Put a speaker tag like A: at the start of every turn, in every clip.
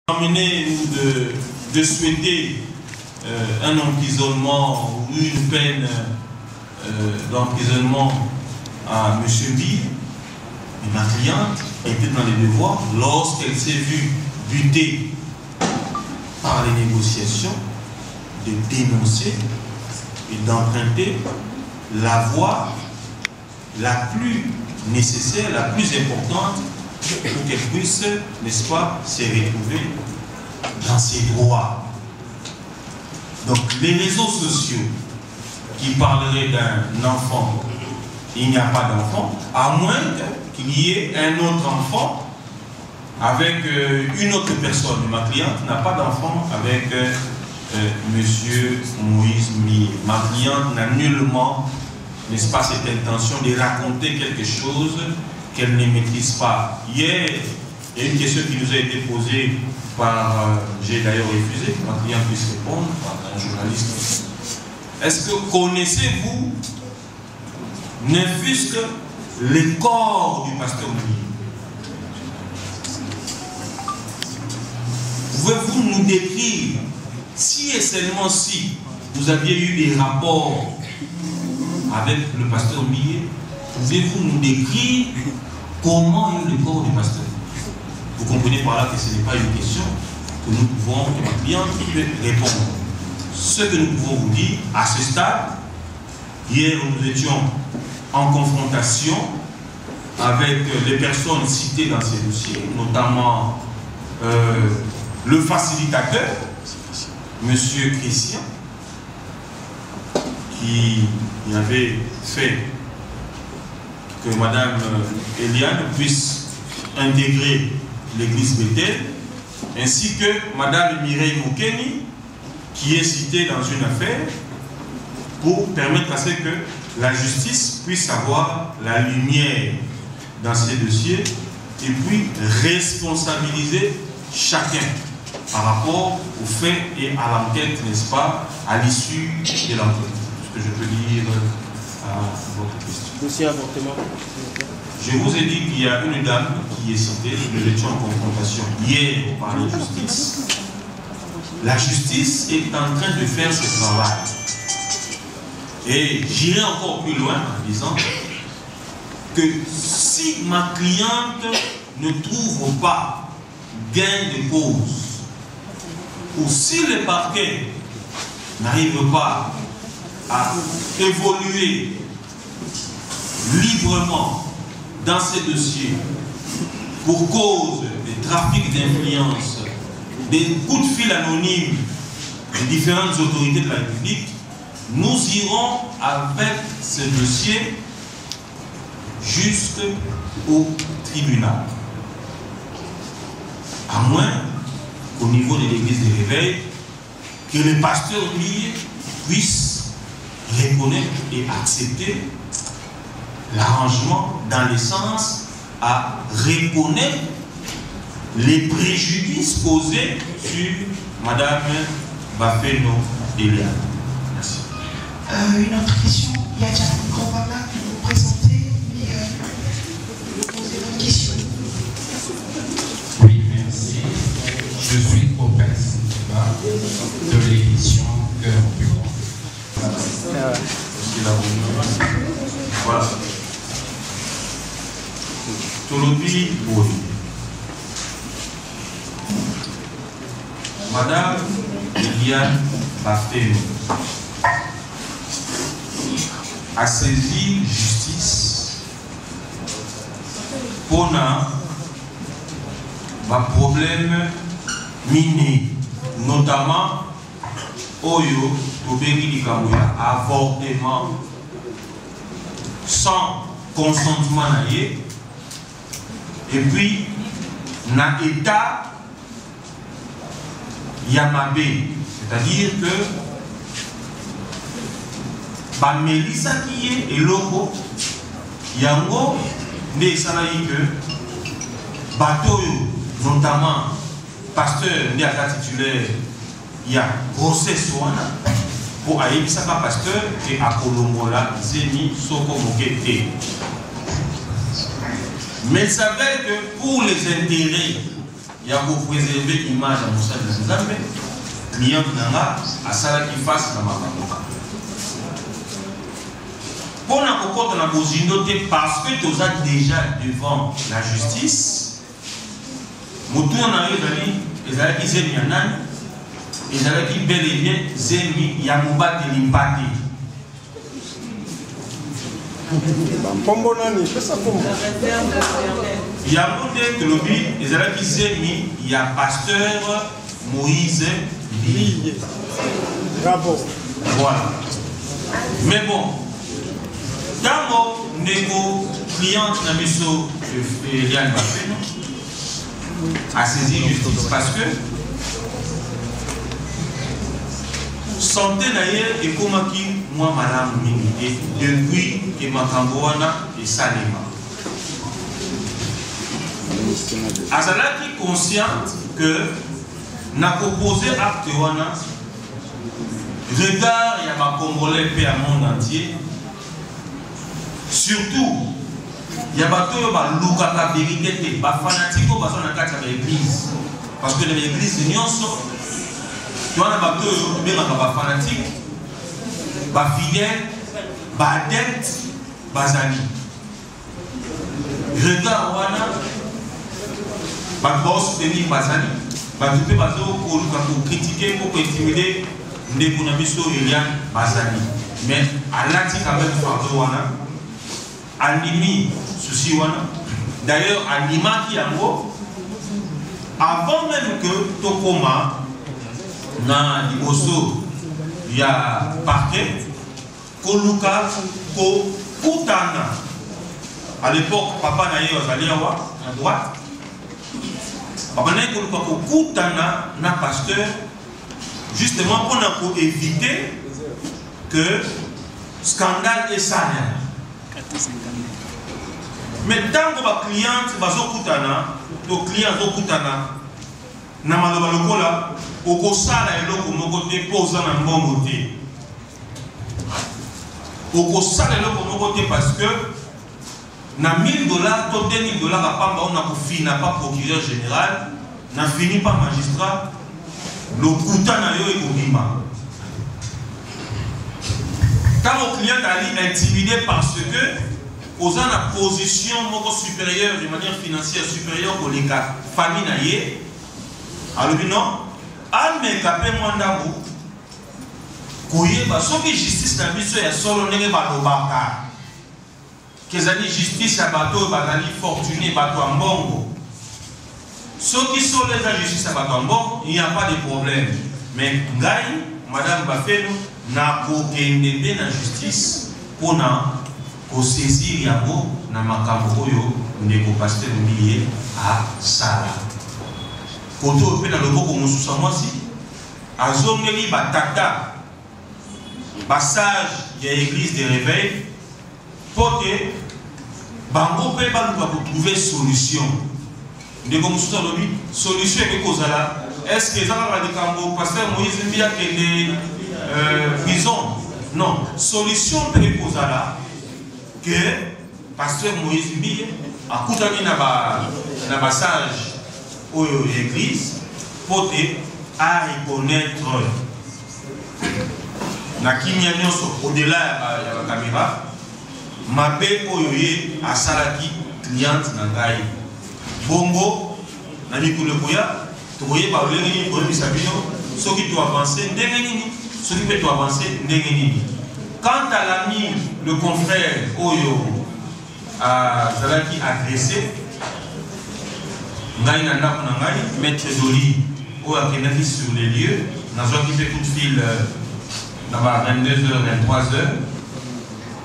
A: Amener de souhaiter un emprisonnement ou une peine d'emprisonnement à M. Bill, ma cliente était dans les devoirs lorsqu'elle s'est vue butée par les négociations de dénoncer et d'emprunter la voie la plus nécessaire, la plus importante pour qu'elle puisse, n'est-ce pas, se retrouver dans ses droits. Donc les réseaux sociaux qui parleraient d'un enfant, il n'y a pas d'enfant, à moins qu'il y ait un autre enfant avec une autre personne. Ma cliente n'a pas d'enfant avec Monsieur Moïse Millet. Ma cliente n'a nullement, n'est-ce pas, cette intention de raconter quelque chose qu'elle ne maîtrise pas. Hier, il y a une question qui nous a été posée par, j'ai d'ailleurs refusé que ma cliente puisse répondre, par un journaliste. Est-ce que connaissez-vous, ne fût-ce que le corps du pasteur Millet? Pouvez-vous nous décrire, si et seulement si vous aviez eu des rapports avec le pasteur Millet, pouvez-vous nous décrire comment est le corps du pasteur? Vous comprenez par là que ce n'est pas une question que nous pouvons, que ma cliente peut répondre. Ce que nous pouvons vous dire, à ce stade, hier nous étions en confrontation avec les personnes citées dans ces dossiers, notamment le facilitateur, M. Christian, qui avait fait que Mme Eliane puisse intégrer l'église Bethel, ainsi que Mme Mireille Mokeni, qui est citée dans une affaire pour permettre à ce que la justice puisse avoir la lumière dans ces dossiers et puis responsabiliser chacun par rapport aux faits et à l'enquête, n'est-ce pas, à l'issue de l'enquête. Ce que je peux dire à votre question.
B: Dossier avortement.
A: Je vous ai dit qu'il y a une dame qui est citée, nous étions en confrontation hier au palais de justice. La justice est en train de faire ce travail. Et j'irai encore plus loin en disant que si ma cliente ne trouve pas gain de cause, ou si le parquet n'arrive pas à évoluer librement dans ces dossiers pour cause de trafic d'influence, des coups de fil anonymes des différentes autorités de la République, nous irons avec ce dossier jusqu'au tribunal. À moins qu'au niveau de l'église de réveil, que le pasteur Millet puisse reconnaître et accepter l'arrangement dans le sens à reconnaître les préjudices causés sur Mme Bafeno Eliane. Merci.
C: Une autre question. Il y a déjà un grand papa qui vous présenter, mais vous posez votre question.
D: Oui, merci. Je suis Opès de l'émission Cœur Pur.
A: Voilà. Tolobi Boy. Madame Eliane Bafeno a saisi justice pour un problème miné, notamment Oyo, Tobengi Dikamuya, avortement sans consentement naïe, et puis na état Yamabe, c'est-à-dire que Melissa qui est et logo Yango ne salaï que Batoyo, notamment pasteur Ndiaka titulaire, il y a grossesse pour aller ça pasteur et à Kolombola Zeni Soko Mokete. Mais il s'avère que pour les intérêts il y a pour préserver l'image à Moussa de Nzambe, client nanga à ça qui fasse dans ma maman. Pour la cocotte on a besoin parce que tu as déjà devant la justice, Moutou on a eu les amis qui s'aiment yanan, les amis qui bel et bien zemi yamouba de l'impati. Il y a un de lobby, les amis qui s'aiment, il y a pasteur Moïse Billy.
B: Bravo.
A: Voilà. Mais bon, dans mon négo cliente n'a mis sur Eliane Bafé a saisi justice parce que santé d'ailleurs est comme qui moi madame mingi depuis que ma camboana et Salema. Azalaki consciente que n'a proposé acte wana regard il y a ma Congolais paix à monde entier. Surtout, il y a des gens qui ont la vérité, des fanatiques qui ont dans l'église. Parce que dans l'église, il y a des gens qui ont des fanatiques, des fidèles, des adeptes, des amis. Regarde, il y a des soutenir des amis. Il y a des gens qui critiquer, pour intimider des amis. Mais à l'antique, avec le Animi souci wana. D'ailleurs anima qui yango avant même que tokoma na liboso ya parquet koluka ko kutana. À l'époque papa na yo azali awa à droite. Papa na koluka ko kutana na pasteur justement pour éviter que scandale et ça. Mais tant que les clients sont kutana, na maloba lokola, oko sala eloko moko te posa na mbongo te. Oko sala eloko moko te parce que na $1000 to $2000 à pamba on a fini pas procureur général, na fini pas magistrat, le kutana yo ekobima. Quand le client est intimidé parce que aux a la position supérieure de manière financière supérieure aux les familles naïe, alors non, al me capé mandabu, koyeba soki justice na biso ya solo ndenge balobaka, kezali justice ya bato bazali fortuné bato ya mbongo. Soki solo eza justice ya bato ya mbongo, il n'y a pas de problème. Mais ngai, madame Bafeno, na kokende be na justice pona ko saisir yango na makambo oyo ndeko pasteur Mbiye a sala koto pe na loboko mosusu mwasi azongeli batata passage ya église de réveil pote bango pe baluka ko trouver solution ndeko mosusu lobi solution e kozala est-ce que ça va likambo pasteur Moïse Mbiya kende prison. Non, solution pour les là que pasteur Moïse Mbiye a coutani na passage aux églises pour à reconnaître na kinya nyonso au-delà de la caméra mabe oyoye a salaki cliente na ngai bongo na mikolo koya toye ba olengi ko bisabino soki to avancer ndenge nini. Ce qui peut avancer, quant à l'ami, le confrère Oyo Zalaki agressé, Maître Doli, Oyo Akenaki sur les lieux, n'a pas quitté coup de fil dans 22h, 23h,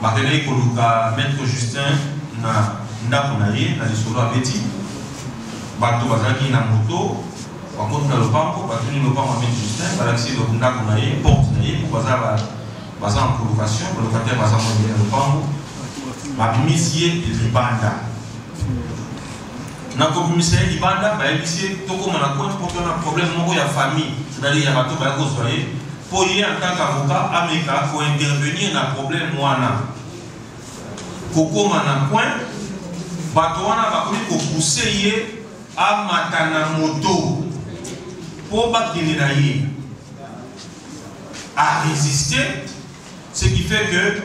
A: Makenai Koluka, Maître Justin, Ndakunaye, n'a dit solo à Betty, Bato Bazaki na moto. Par contre, dans le banco, parce que nous avons mis Justin, par exemple, le Kunda qu'on a eu, porte, basé en colocation, le locataire basé en le banco, ma misier et Libanda. Dans le commissaire Libanda, il dit que tout comme on a un problème, il y a famille, c'est-à-dire qu'il y a un problème, pour y en tant qu'avocat, Américain, il faut intervenir dans le problème. Coco, on a un point, Batouana va pousser à matana moto pour bakine à résister, ce qui fait que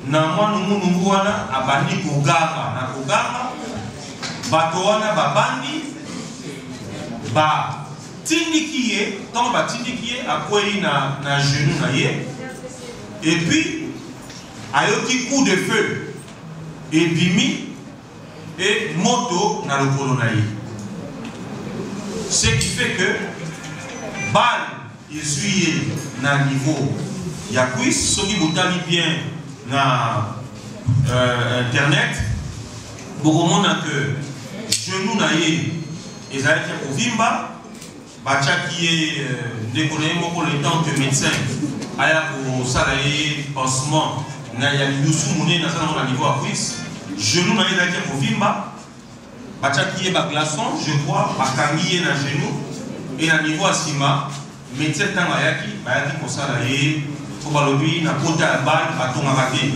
A: nous abandi kogama na kogama batoana babandi ba tindikiye tant ba tindikiye akwei na genou na ye et puis ayoki coup de feu et bimi et moto na lokolo na ye, ce qui fait que balle essuie na niveau ya cuisse. Ceux qui vous talent bien na internet, beaucoup monde que genou na ye ezalaki kovimba bachaki ye décoller moko le temps que médecin aya kosala ye pansement na ya lilusu monene na sala na niveau ya cuisse. Genou na ye ezalaki kovimba bachaki ye baglaçon, je crois bakangi ye na genou et na niveau ya nsima médecin ntango ayaki bayaki kosala ye po balobi na kota ya balle batongaka te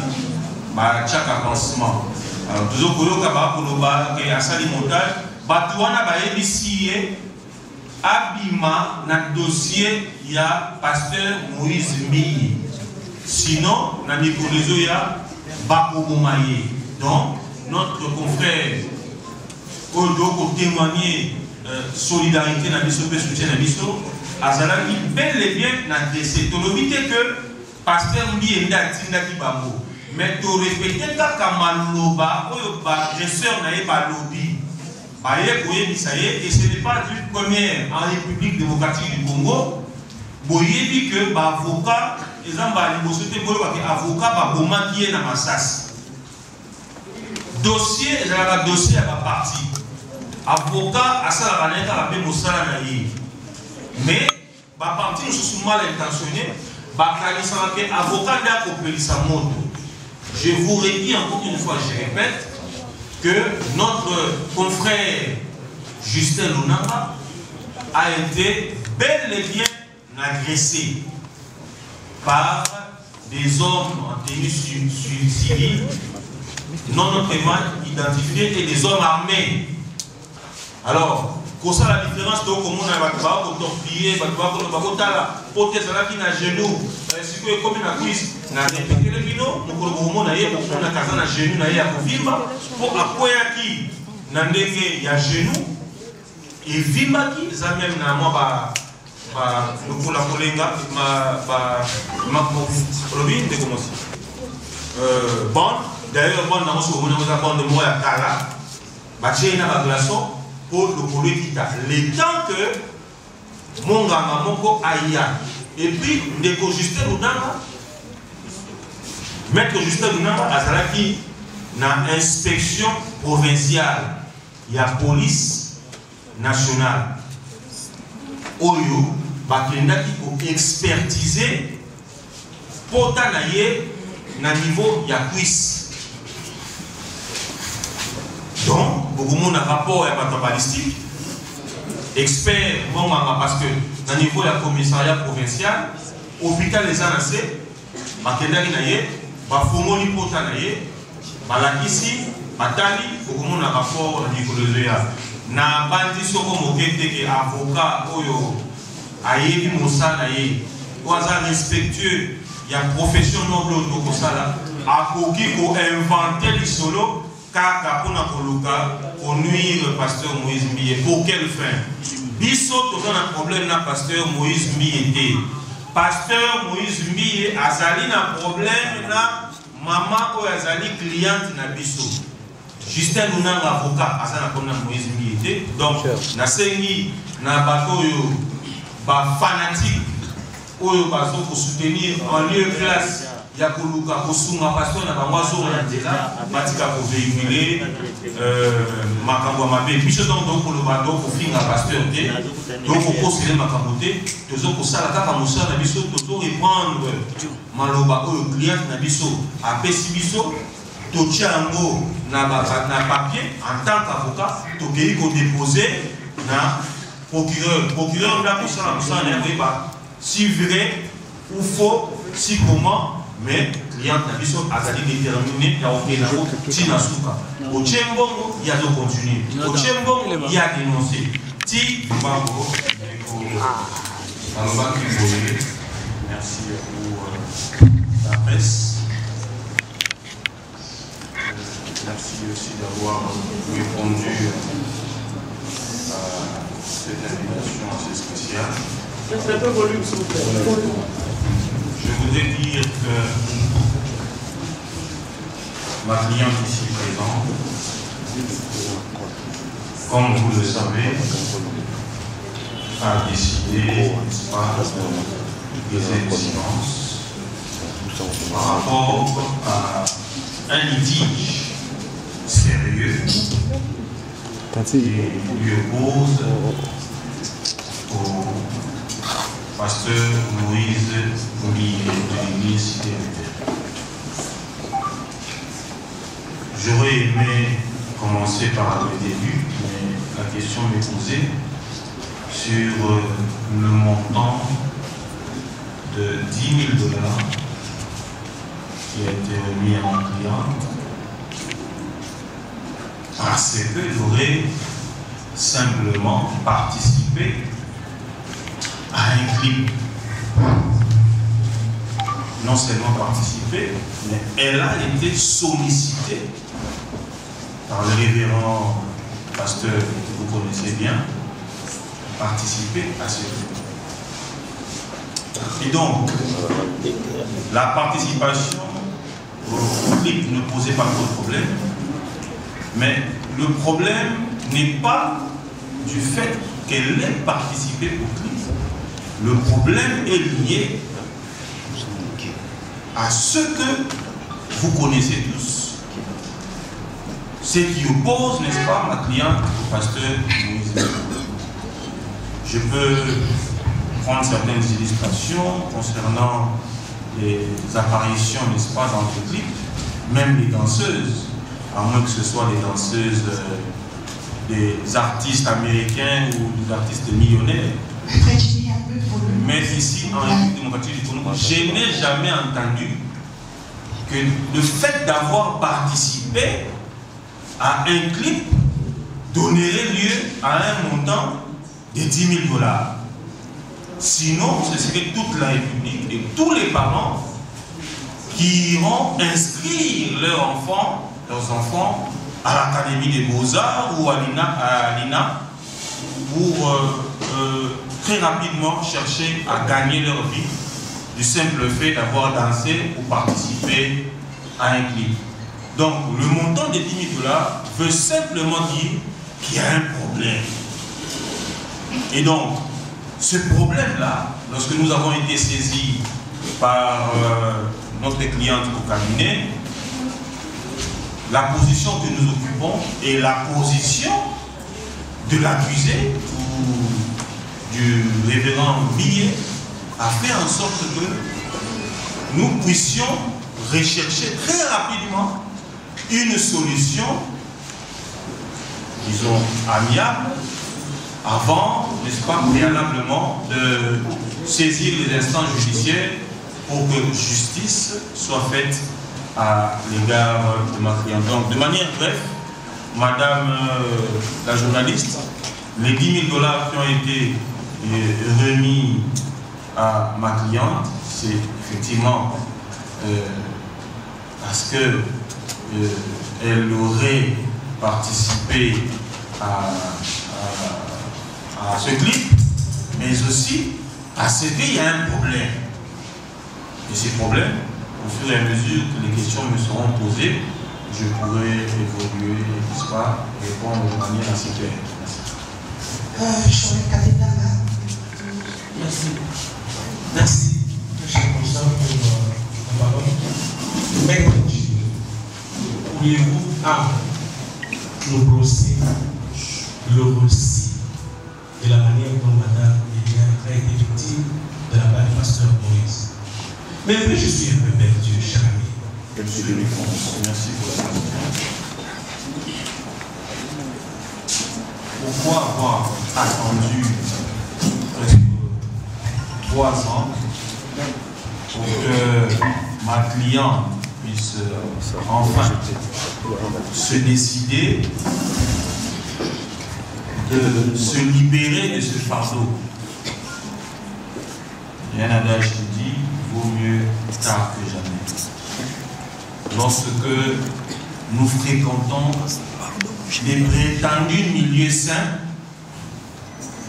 A: batiaka pansement. Alors tozokoyoka bakoloba ke asali montage bato wana bayebisi ye abima na dossier ya pasteur Moïse Mbiye, sinon na mikolo ya bakoboma ye. Donc notre confrère oyo ko témoigner solidarité na biso pe soutien na biso azalaki bel et bien na décès. Tolobi te que pasteur Mbiye nde atindaki bango, mais to répéter kaka maloba oyo bagresseur na ye balobi baye koyebisa ye, et ce n'est pas une première en République démocratique du Congo. Boyebi que bavocat ezamba liboso te boyoka ke avocat babomaki ye na Masasi. Dossier ezalaka dossier ya baparti, avocat asalaka na ye kaka mpe mosala na ye, mais baparti mosusu mal intentionné bakanisaka ke avocat nde akopelisa moto. Je vous redis encore une fois, je répète, que notre confrère Justin Lunanga a été bel et bien agressé par des hommes en tenue civile non notamment identifiés et des hommes armés. Alors, pour ça la différence, c'est que nous avons torpillé, nous avons porté na genou, si vous avez comme une cuisse, nous avons répété le vino, nous avons na genou, pour appuyer qui na genou, et vimba qui, ça même na moi, nous la polenga, bon, d'ailleurs, bon, dans ce moment, nous avons de moi à Kala, j'ai une glaçon. Pour le politique, le temps que mon gama moko aïa et puis ndeko Justin Lunanga, maître Justin Lunanga azalaki na inspection provinciale ya police nationale oyo bakendaki ko expertiser pota na ye na niveau ya cuisse. Donc, beaucoup de monde a rapport à la balistique, expert, bon, parce que dans le niveau de la commissariat provincial, l'hôpital des Anacés, Bakendari Naye, Bafomoni Potanaye, Balakisi, Batali, beaucoup de monde a rapport à la niveau de l'EA. Na bandi soko mokete ke avocat oyo ayebi mosala ye, oaza respectueux, il y a profession noble au Kosala, akoki ko inventer le solo. Kaka pona koluka pour nuire le pasteur Moïse Mbiye. Pour quelle fin? Biso toza na problème na pasteur Moïse Mbiye te. Pasteur Moïse Mbiye azali na problème na maman oyo azali cliente na biso. Justin Lunanga avocat azali na problème na Moïse Mbiye te. Donc nasengi na bato oyo ba fanatique oyo bazo ko soutenir en lieu classe ya koluka kosunga pasteur na bango azora nzela batika ko véhiculer makambo mabe biso donc koloba donc kofinga pasteur te donc kokosele makambo te tozo kosala kaka mosala na biso tozo répondre maloba oyo client na biso apesi biso totia yango na papier en tant qu'avocat tokei ko déposer na procureur nda kosala mosala na yeba si vrai ou faux, si comment mais client n'a pas déterminé il y a au Tinasuka. Au Tchembongo, il y a de continuer. Au Tchembongo, il y a dénoncé. Ti Bango, merci pour la presse. Merci aussi d'avoir répondu à cette invitation assez spéciale. Je voudrais dire que ma cliente ici présente, comme vous le savez, a décidé, n'est-ce pas, des exigences par rapport à un litige sérieux qui lui oppose au pasteur Moïse Moulier de l'église Cité Luther. J'aurais aimé commencer par le début, mais la question m'est posée sur le montant de 10 000 $ qui a été remis à mon client, parce que j'aurais simplement participé à un clip. Non seulement participé, mais elle a été sollicitée par le révérend pasteur que vous connaissez bien, participer à ce clip. Et donc, la participation au clip ne posait pas trop de problème, mais le problème n'est pas du fait qu'elle ait participé au clip. Le problème est lié à ce que vous connaissez tous, ce qui oppose, n'est-ce pas, ma cliente au pasteur Moïse. Je peux prendre certaines illustrations concernant les apparitions, n'est-ce pas, dans le clip, même les danseuses, à moins que ce soit les danseuses des artistes américains ou des artistes millionnaires. Mais ici, en République démocratique du Congo, je n'ai jamais entendu que le fait d'avoir participé à un clip donnerait lieu à un montant de 10 000 $. Sinon, ce serait toute la République et tous les parents qui iront inscrire leurs enfants à l'Académie des Beaux-Arts ou à l'INA pour très rapidement chercher à gagner leur vie du simple fait d'avoir dansé ou participé à un clip. Donc le montant de 10 000 $ veut simplement dire qu'il y a un problème. Et donc ce problème-là, lorsque nous avons été saisis par notre cliente au cabinet, la position que nous occupons est la position de l'accusé ou du révérend Millet a fait en sorte que nous puissions rechercher très rapidement une solution, disons, amiable, avant, n'est-ce pas, préalablement, de saisir les instances judiciaires pour que justice soit faite à l'égard de ma cliente. Donc, de manière brève, madame la journaliste, les 10 000 $ qui ont été remis à ma cliente, c'est effectivement parce que elle aurait participé à ce clip, mais aussi parce qu'il y a un problème. Et ces problèmes, au fur et à mesure que les questions me seront posées, je pourrai évoluer, n'est-ce pas, répondre de manière assez claire.
E: Merci. Merci, cher Constant, pour la parole. Mais pourriez-vous nous brosser le récit de la manière dont Madame Eliane a été victime de la part du pasteur Moïse? Mais oui, je suis un peu perdu, cher ami.
A: Merci pour la question. Pourquoi avoir attendu presque 3 ans pour que ma cliente puisse enfin se décider de se libérer de ce fardeau. Il y a un adage qui dit « vaut mieux tard que jamais ». Lorsque nous fréquentons des prétendus milieux sains,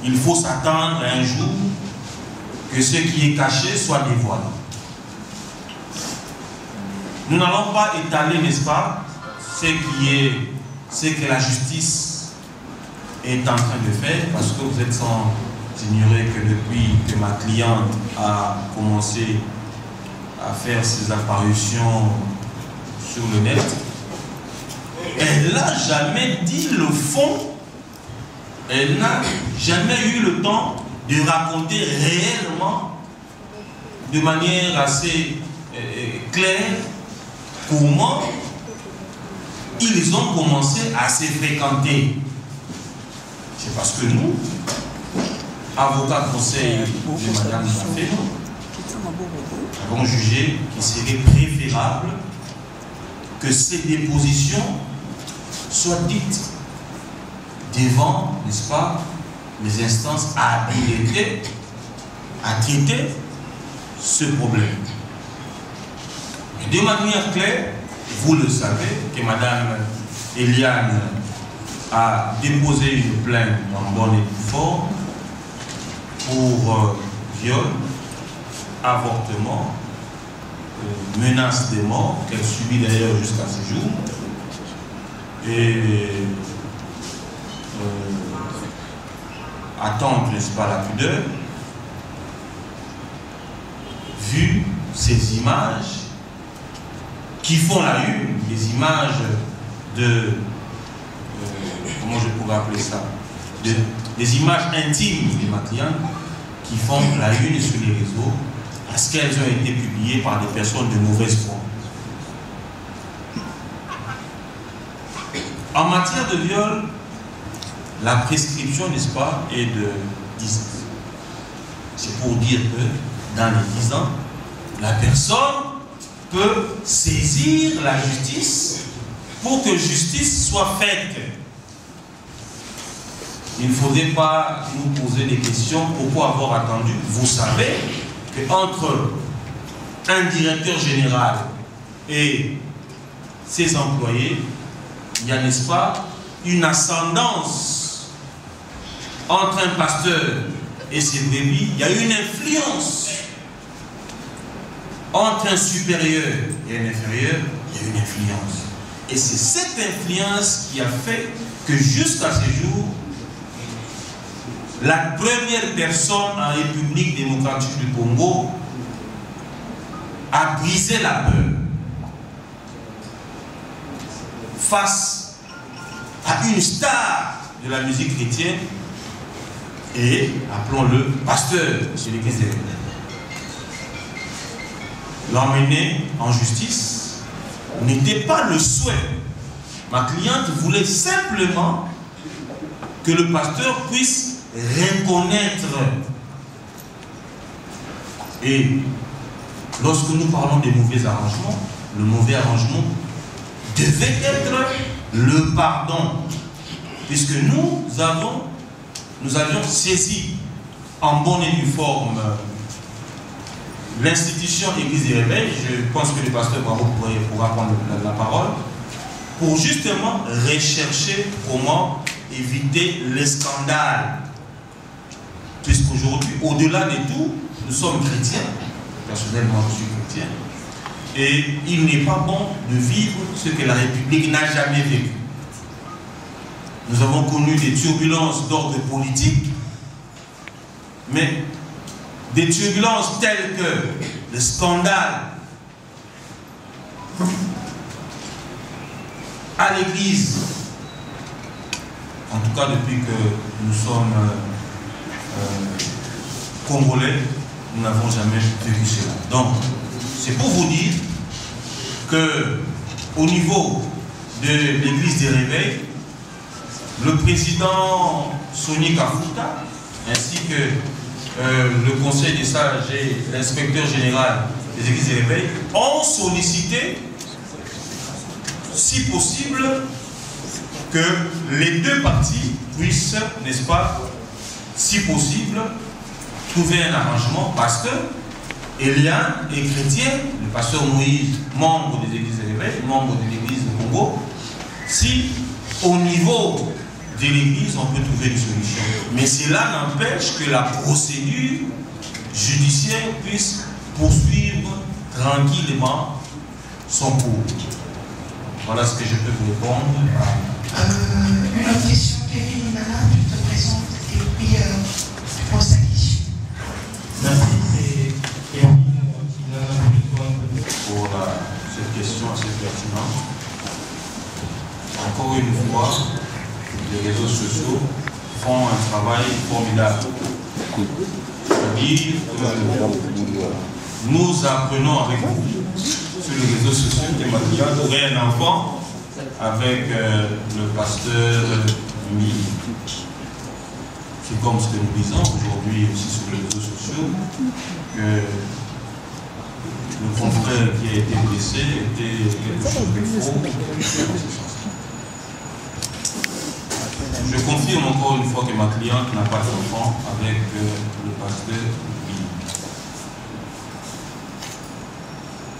A: il faut s'attendre un jour que ce qui est caché soit dévoilé. Nous n'allons pas étaler, n'est-ce pas, ce que la justice est en train de faire, parce que vous êtes sans ignorer que depuis que ma cliente a commencé à faire ses apparitions sur le net, elle n'a jamais dit le fond, elle n'a jamais eu le temps de raconter réellement, de manière assez claire, comment ils ont commencé à se fréquenter. C'est parce que nous, avocats conseil de Madame Zafé, avons jugé qu'il serait préférable que ces dépositions soient dites devant, n'est-ce pas, les instances habilitées à traiter ce problème. Et de manière claire, vous le savez, que Madame Eliane a déposé une plainte en bonne et due forme pour viol, avortement, menace de mort, qu'elle subit d'ailleurs jusqu'à ce jour, et attente, n'est-ce pas, la pudeur. Vu ces images qui font la une, des images de, comment je pourrais appeler ça, des images intimes de ma cliente qui font la une sur les réseaux parce qu'elles ont été publiées par des personnes de mauvaise foi. En matière de viol, la prescription, n'est-ce pas, est de 10 ans. C'est pour dire que dans les 10 ans, la personne peut saisir la justice pour que justice soit faite. Il ne faudrait pas nous poser des questions. Pourquoi avoir attendu? Vous savez qu'entre un directeur général et ses employés, il y a, n'est-ce pas, une ascendance. Entre un pasteur et ses brebis, il y a une influence. Entre un supérieur et un inférieur, il y a une influence. Et c'est cette influence qui a fait que jusqu'à ce jour, la première personne en République démocratique du Congo a brisé la peur face à une star de la musique chrétienne et, appelons-le, pasteur de l'église des Réveils. L'emmener en justice n'était pas le souhait. Ma cliente voulait simplement que le pasteur puisse reconnaître. Et lorsque nous parlons des mauvais arrangements, le mauvais arrangement devait être le pardon, puisque nous avions saisi en bonne et due forme l'institution Église des Réveils. Je pense que le pasteur Bravo pourra prendre la parole pour justement rechercher comment éviter les scandales. Puisqu'aujourd'hui, au-delà de tout, nous sommes chrétiens. Personnellement, je suis chrétien. Et il n'est pas bon de vivre ce que la République n'a jamais vécu. Nous avons connu des turbulences d'ordre politique, mais des turbulences telles que le scandale à l'Église, en tout cas depuis que nous sommes Congolais, nous n'avons jamais vécu cela. Donc, c'est pour vous dire que au niveau de l'Église des Réveils, le président Sonny Kafuta, ainsi que le conseil des sages et l'inspecteur général des églises de réveil ont sollicité, si possible, que les deux parties puissent, n'est-ce pas, si possible, trouver un arrangement parce que Eliane est chrétien, le pasteur Moïse, membre des églises de réveil, membre de l'église de Congo. Si au niveau de l'église on peut trouver une solution, mais cela n'empêche que la procédure judiciaire puisse poursuivre tranquillement son cours. Voilà ce que je peux vous répondre.
C: Une autre question, Kevin Nana, tu te présentes et puis pose ta question.
F: Merci, c'est Kevin
A: pour cette question assez pertinente. Encore une fois, les réseaux sociaux font un travail formidable. C'est-à-dire que nous apprenons avec vous sur les réseaux sociaux que Mathilde aurait un enfant avec le pasteur Mi. C'est comme ce que nous disons aujourd'hui aussi sur les réseaux sociaux, que le confrère qui a été blessé était quelque chose de faux. Je confirme encore une fois que ma cliente n'a pas d'enfant avec le pasteur Mi.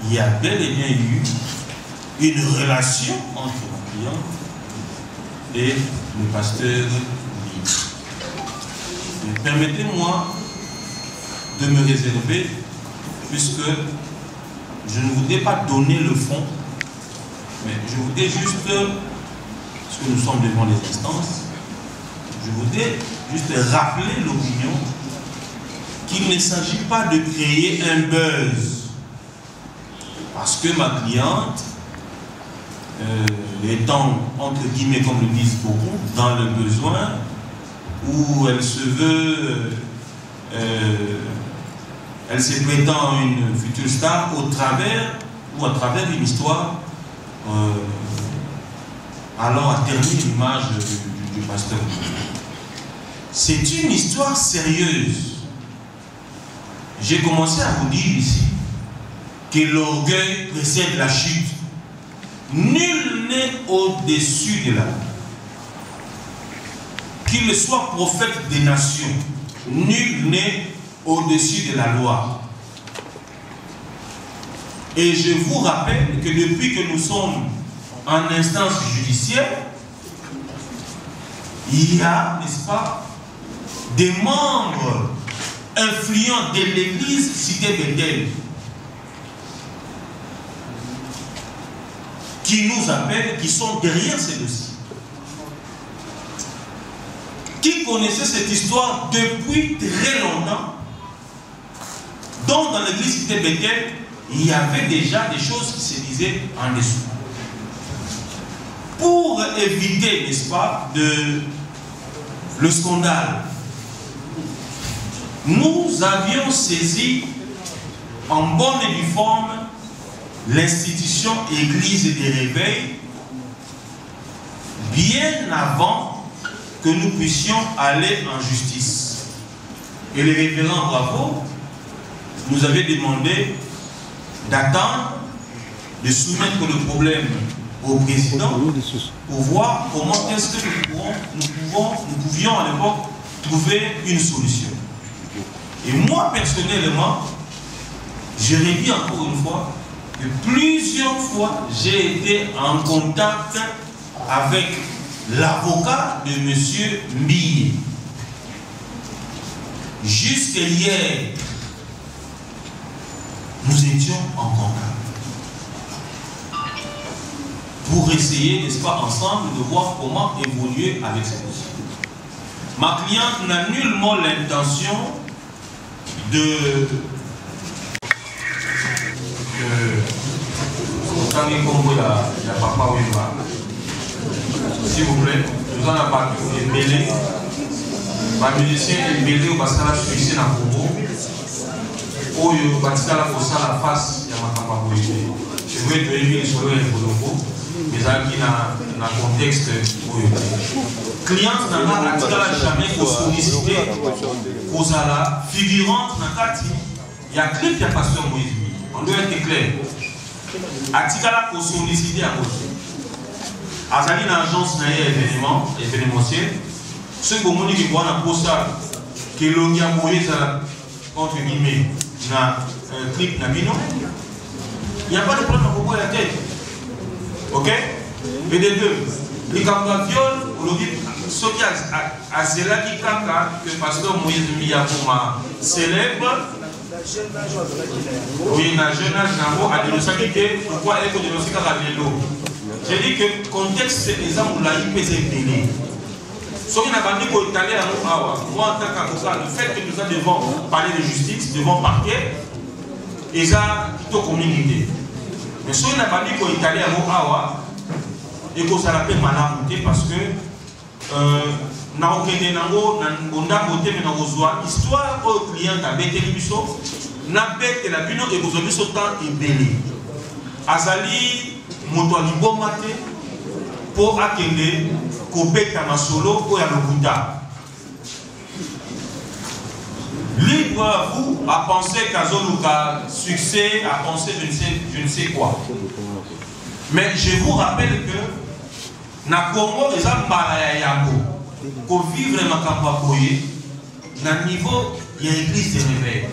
A: Il y a bel et bien eu une relation entre ma cliente et le pasteur Mi. Permettez-moi de me réserver, puisque je ne voudrais pas donner le fond, mais je voudrais juste, parce que nous sommes devant les instances, je voudrais juste rappeler l'opinion qu'il ne s'agit pas de créer un buzz. Parce que ma cliente, étant, entre guillemets, comme le disent beaucoup, dans le besoin, où elle se veut, elle se prétend une future star au travers, ou à travers une histoire, allant à ternir l'image du pasteur. C'est une histoire sérieuse. J'ai commencé à vous dire ici que l'orgueil précède la chute. Nul n'est au-dessus de la loi. Qu'il soit prophète des nations, nul n'est au-dessus de la loi. Et je vous rappelle que depuis que nous sommes en instance judiciaire, il y a, n'est-ce pas, des membres influents de l'église cité Bethel qui nous appellent, qui sont derrière ces dossiers. Qui connaissait cette histoire depuis très longtemps, dont dans l'église cité Bethel, il y avait déjà des choses qui se disaient en dessous. Pour éviter, n'est-ce pas, le scandale, nous avions saisi en bonne et due forme l'institution Église des Réveils bien avant que nous puissions aller en justice. Et le révérend Bravo nous avait demandé d'attendre, de soumettre le problème au président pour voir comment est-ce que nous pouvions à l'époque trouver une solution. Et moi personnellement, je redis encore une fois que plusieurs fois j'ai été en contact avec l'avocat de M. Mbille. Jusqu'à hier, nous étions en contact pour essayer, n'est-ce pas, ensemble, de voir comment évoluer avec cette dossier. Ma cliente n'a nullement l'intention de s'il vous plaît, nous en avons pas mêlé. Ma musicien est mêlé parce qu'elle a suicidé dans le Congo. Ou parce qu'elle a posé la face, il y a ma capacité. Je veux te dire sur le Congo, mais dans le contexte où il est. Cliente n'a jamais sollicité aux ala figurante dans le quartier. Il y a clip, il y a pasteur Moïse. On doit être clair. Atikala pour solliciter à côté. Azali une agence événementiel. Ceux qui ont dit que pour un postal, que l'on y a moyen entre guillemets, na clip Nabino, il n'y a pas de problème à propos de la tête. Ok? Mais des deux, les campagnes viol, on dit, ce qui a cela qui kaka, que le pasteur Moïse Miyakouma célèbre, oui, dans le jeune âge, a dénoncé pourquoi elle est dénoncée à l'élo. J'ai dit que le contexte, c'est l'exemple où la IPC est délai. Ce qui n'a pas dit qu'on est allé à nous, moi en tant qu'avocat, le fait que nous sommes devant parler de justice, devant parquet, et ça, plutôt communauté. Mais ce qui n'a pas dit qu'on est allé à nous, et qu'on s'appelle malamouté parce que na okende nango na bonda côté mais na kozwa histoire au client a beteli biso na bete la bino et kozwa biso temps ebele azali moto aliboma te pour akende kobeta masolo oyo ya lokuta libre à vous à penser qu'azoluka succès à penser je ne sais quoi mais je vous rappelle que na Congo les ambala ya yango ko vivre makambo boye na niveau il y a église de réveil.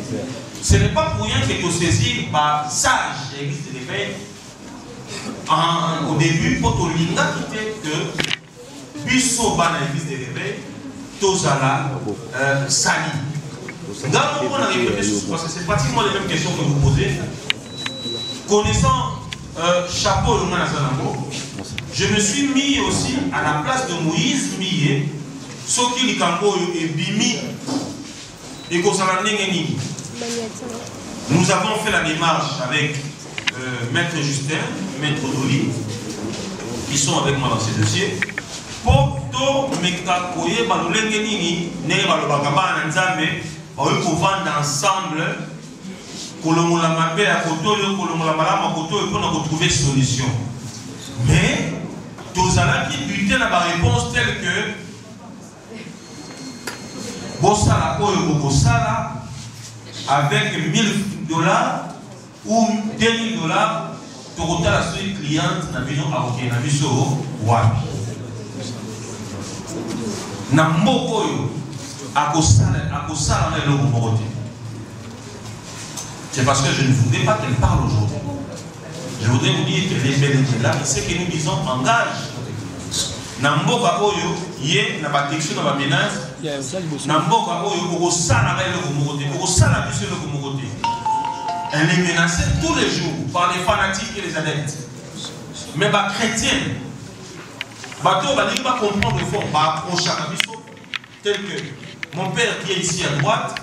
A: Ce n'est pas pour rien que tu saisis par sage l'église de réveil au début pour te linga que biso ba na église de réveil tozala sali. Dans on a répété parce que c'est pratiquement les mêmes questions que vous posez. Connaissant chapeau le manazanango, je me suis mis aussi à la place de Moïse Millet, ce qui est et bimi et nous avons fait la démarche avec Maître Justin, Maître Doli, qui sont avec moi dans ces dossiers, pour que nous vendre ensemble, pour trouver solution. Mais tous allons qui buter la réponse telle que Bossala Bossala avec $1000 ou $2000 pour la suite cliente na bino avocat na biso wapi na mboko yo akosala na eloko moko te. C'est parce que je ne voudrais pas qu'elle parle aujourd'hui. Je voudrais vous dire que les belles là, ce que nous disons engage. Namboka oyo ye na batection na ba menace. Namboka oyo ko sala ba le komokote, ko sala biso le komokote. Elle est menacée tous les jours par les fanatiques et les adeptes. Mais ba chrétiens bato ba dit pas comprendre le fond, ba approcher à biso tel que mon père qui est ici à droite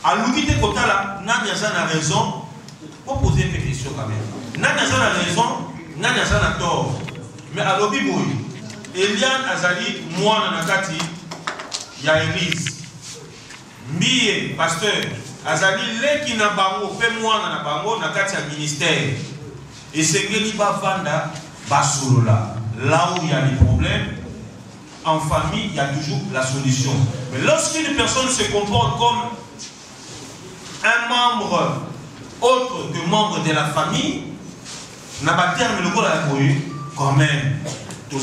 A: a l'unité kotala nani a raison pour poser des questions quand même. Nani a raison, nani a tort. Mais à l'obi boy Eliane Azali, moi, Nanakati, il y a église. Mie, pasteur, Azali, les qui n'a pas fait moi, Nanabango, Nakati a ministère. Et c'est que l'Iba Vanda, Basoulola. Là où il y a des problèmes, en famille, il y a toujours la solution. Mais lorsqu'une personne se comporte comme un membre autre que membre de la famille, n'a pas terme le col à la quand même. C'est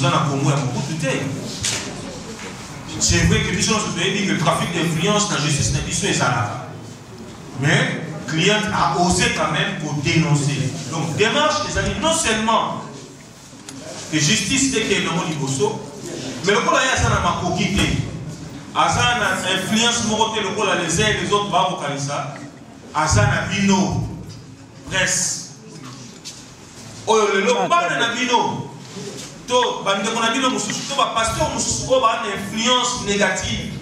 A: vrai que nous sommes dit que le trafic d'influence dans la justice n'est pas. Mais le client a osé quand même pour dénoncer. Donc, démarche, les amis, non seulement que justice est qu'il y a un niveau, mais le coup là, il y a un coquité. Azan a influence morotée, le coup là, les uns et les autres, va au Kalissa. Azan a vino, presse. Oh, le local de vino. To bandeko na bino mususu to ba pasteur mususu ko ba influence négative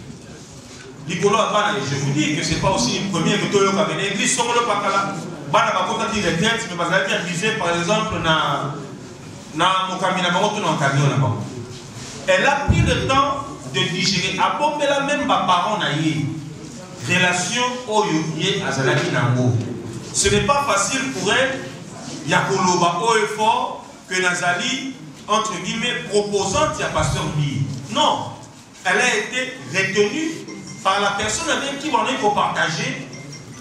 A: likolo abana. Je vous dis que c'est pas aussi une première que to yo ka bene église songolo pakala bana ba kota ti retraite mais bazali ti avisé par exemple na mokamina bango to na camion na bango. Elle a pris le temps de digérer a bombela même ba parents na ye relation oyo ye azalaki nango. Ce n'est pas facile pour elle yakoloba oyo fort que Nazali entre guillemets, proposante à pasteur Mille. Non, elle a été retenue par la personne avec qui on est pour partager,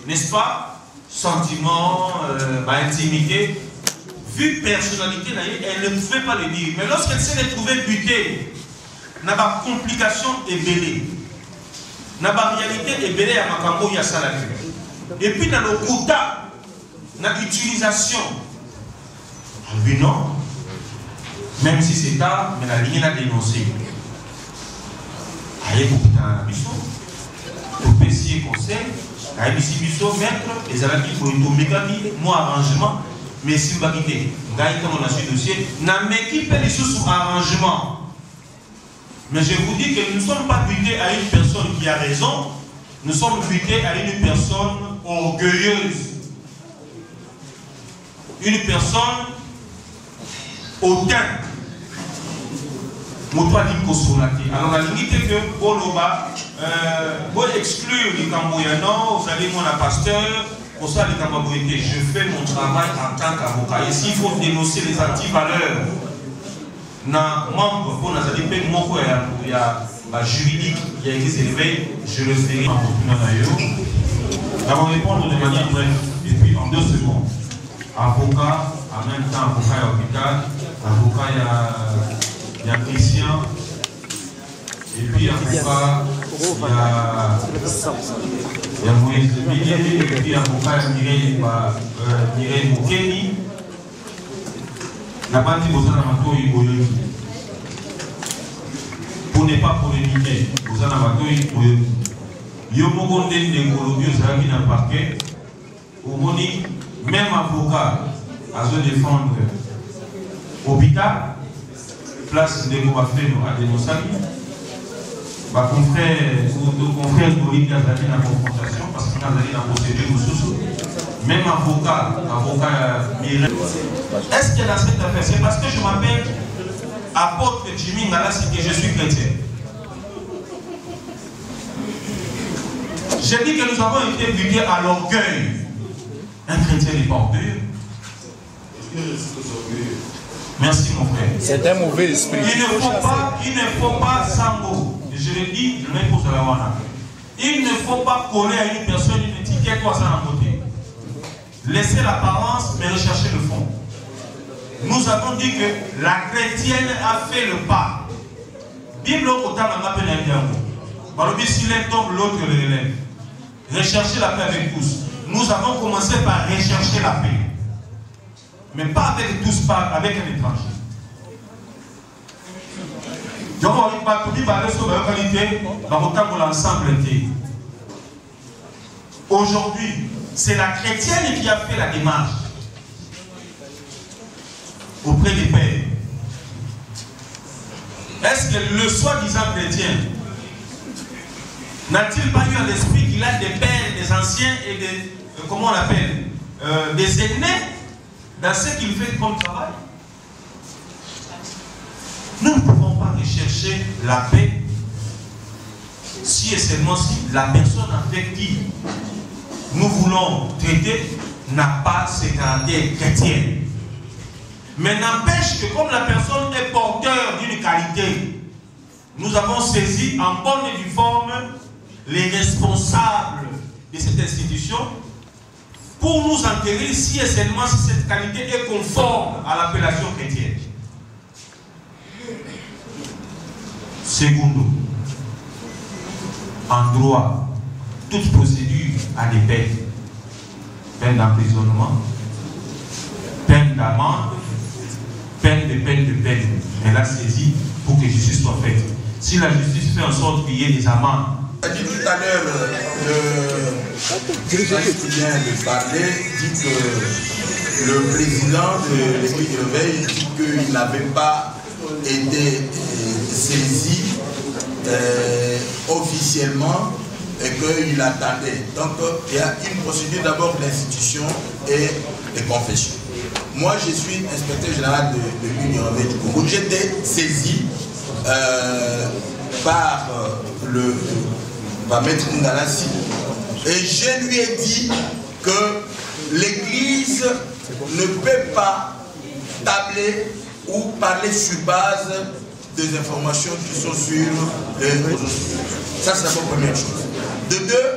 A: n'est-ce pas, sentiment, intimité, vu personnalité, elle ne pouvait pas le dire. Mais lorsqu'elle s'est retrouvée butée, n'a pas complication et belé. N'a pas réalité et belé à Makambo Yassala. Et puis dans le quota, dans l'utilisation, on dit non, même si c'est tard, mais la ligne a dénoncé. Aïe, pour putain, biso, pour pessier conseil, aïe, biso, maître, et ça qui pour une mécanique, moi arrangement, mais si vous avez comme on a su dossier, n'a m'équipe les sous arrangement. Mais je vous dis que nous ne sommes pas butés à une personne qui a raison, nous sommes butés à une personne orgueilleuse. Une personne hautain. Moto dit consolaté. Alors la limite est que pour exclure les Camboyans, vous allez moi la pasteur, pour ça les Camboyans, je fais mon travail en tant qu'avocat. Et s'il faut dénoncer les antivaleurs, membre pour nous dire il y a juridique, il y a église élevée, je le ferai d'abord répondre de manière brève et puis en 2 secondes. Avocat, en même temps avocat à l'hôpital, avocat il y a Christian, et puis avocat il y a Moïse Bélier, et puis avocat Mireille Moukeni. La partie vous avez pour ne pas polémiquer, vous avez Yomogonde de Colombie, vous avez mis dans le parquet, même avocat à se défendre hôpital, place de Gobafeno à Dénossali, ma confrère Bolivie a été dans la confrontation parce qu'on a allé dans la procédure sous même avocat Mireille. Est-ce que dans cette affaire, c'est parce que je m'appelle apôtre Jimmy Ngala, c'est que je suis chrétien. J'ai dit que nous avons été butés à l'orgueil. Un chrétien n'est pas orgueilleux. Merci mon frère.
B: C'est un mauvais esprit.
A: Il ne faut pas sans mots. Je le dis, je m'impose à la wana. Il ne faut pas coller à une personne une étiquette ou à ça en côté. Laissez l'apparence, mais recherchez le fond. Nous avons dit que la chrétienne a fait le pas. Bible au temps on appelle un diable. Balobi si l'un tombe, l'autre le relève. Recherchez la paix avec tous. Nous avons commencé par rechercher la paix. Mais pas avec tous, pas avec un étranger. Donc on va parler sur la qualité, on va l'ensemble. Aujourd'hui, c'est la chrétienne qui a fait la démarche auprès des pères. Est-ce que le soi-disant chrétien n'a-t-il pas eu à l'esprit qu'il a des pères, des anciens et des, comment on l'appelle, des aînés dans ce qu'il fait comme travail? Nous ne pouvons pas rechercher la paix si et seulement si la personne avec qui nous voulons traiter n'a pas ce caractère chrétien. Mais n'empêche que comme la personne est porteur d'une qualité, nous avons saisi en bonne et due forme les responsables de cette institution pour nous enterrer si et seulement si cette qualité est conforme à l'appellation chrétienne. Secondo, en droit, toute procédure a des peines. Peine d'emprisonnement, peine d'amende, peine. Elle a saisi pour que justice soit faite. Si la justice fait en sorte qu'il y ait des amendes.
G: J'ai dit tout à l'heure, le président qui vient de parler dit que le président de l'église de veille dit qu'il n'avait pas été saisi officiellement et qu'il attendait. Donc il y a une procédure d'abord d'institution et de confession. Moi je suis inspecteur général de l'Union du Congo. J'étais saisi par Maître Ngalasi et je lui ai dit que l'église ne peut pas tabler ou parler sur base des informations qui sont sur les réseaux sociaux. Ça, c'est la première chose. De deux,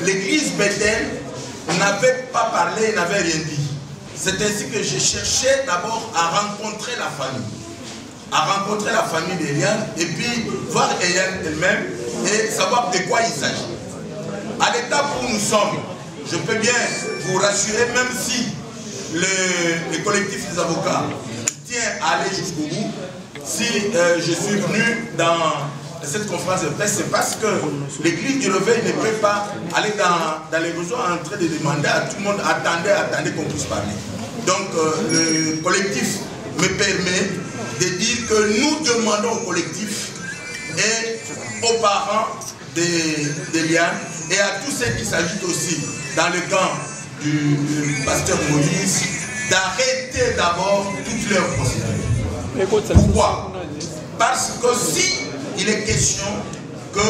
G: l'église Bethel n'avait pas parlé, n'avait rien dit. C'est ainsi que j'ai cherché d'abord à rencontrer la famille d'Eliane, et puis voir Eliane elle-même et savoir de quoi il s'agit. À l'état où nous sommes, je peux bien vous rassurer, même si le collectif des avocats tient à aller jusqu'au bout, si je suis venu dans cette conférence de presse, c'est parce que l'église du réveil ne peut pas aller dans les réseaux en train de demander à tout le monde, attendez qu'on puisse parler. Donc le collectif me permet de dire que nous demandons au collectif et aux parents d'Eliane et à tous ceux qui s'agitent aussi dans le camp du pasteur Moïse d'arrêter d'abord toutes leurs procédures. Pourquoi? Parce que si il est question que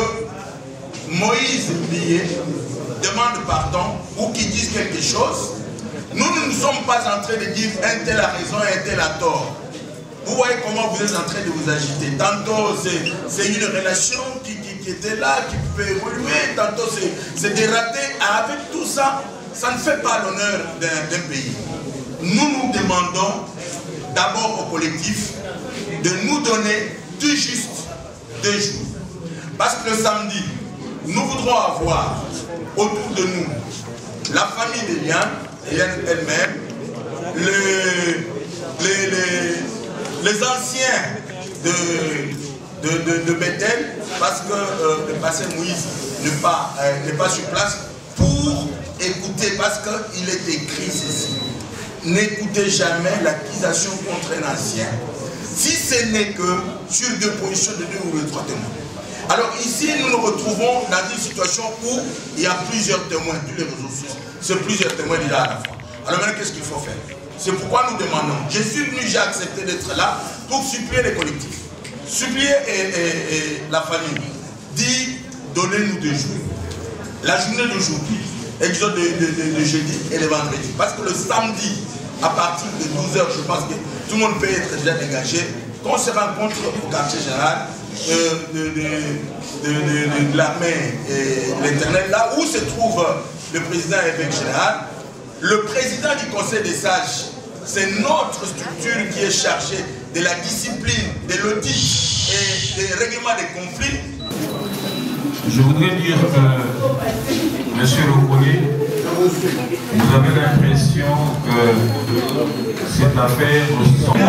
G: Moïse Billet demande pardon ou qu'il dise quelque chose, nous ne sommes pas en train de dire un tel a raison et un tel a tort. Vous voyez comment vous êtes en train de vous agiter. Tantôt c'est une relation qui était là, qui peut évoluer, tantôt c'est dératé. Avec tout ça, ça ne fait pas l'honneur d'un pays. Nous demandons d'abord au collectif de nous donner tout juste 2 jours. Parce que le samedi, nous voudrons avoir autour de nous la famille d'Eliane elle-même, les anciens de Bethel, parce que le pasteur Moïse n'est pas sur place pour écouter, parce qu'il est écrit ceci: n'écoutez jamais l'accusation contre un ancien, si ce n'est que sur 2 positions de 2 ou de 3 témoins. Alors ici, nous nous retrouvons dans une situation où il y a plusieurs témoins, tous les réseaux sociaux, c'est plusieurs témoins déjà à la fois. Alors maintenant, qu'est-ce qu'il faut faire? C'est pourquoi nous demandons. Je suis venu, j'ai accepté d'être là pour supplier les collectifs, supplier la famille, dit donnez-nous 2 jours. La journée d'aujourd'hui, exode de jeudi et le vendredi. Parce que le samedi, à partir de 12 h, je pense que tout le monde peut être déjà dégagé. Quand on se rencontre au quartier général de l'armée et l'Éternel, là où se trouve le président et l'évêque général, le président du conseil des sages, c'est notre structure qui est chargée de la discipline, de l'audit et des règlements des conflits.
H: Je voudrais dire que, monsieur Rocolé, vous avez l'impression que cette affaire ressemble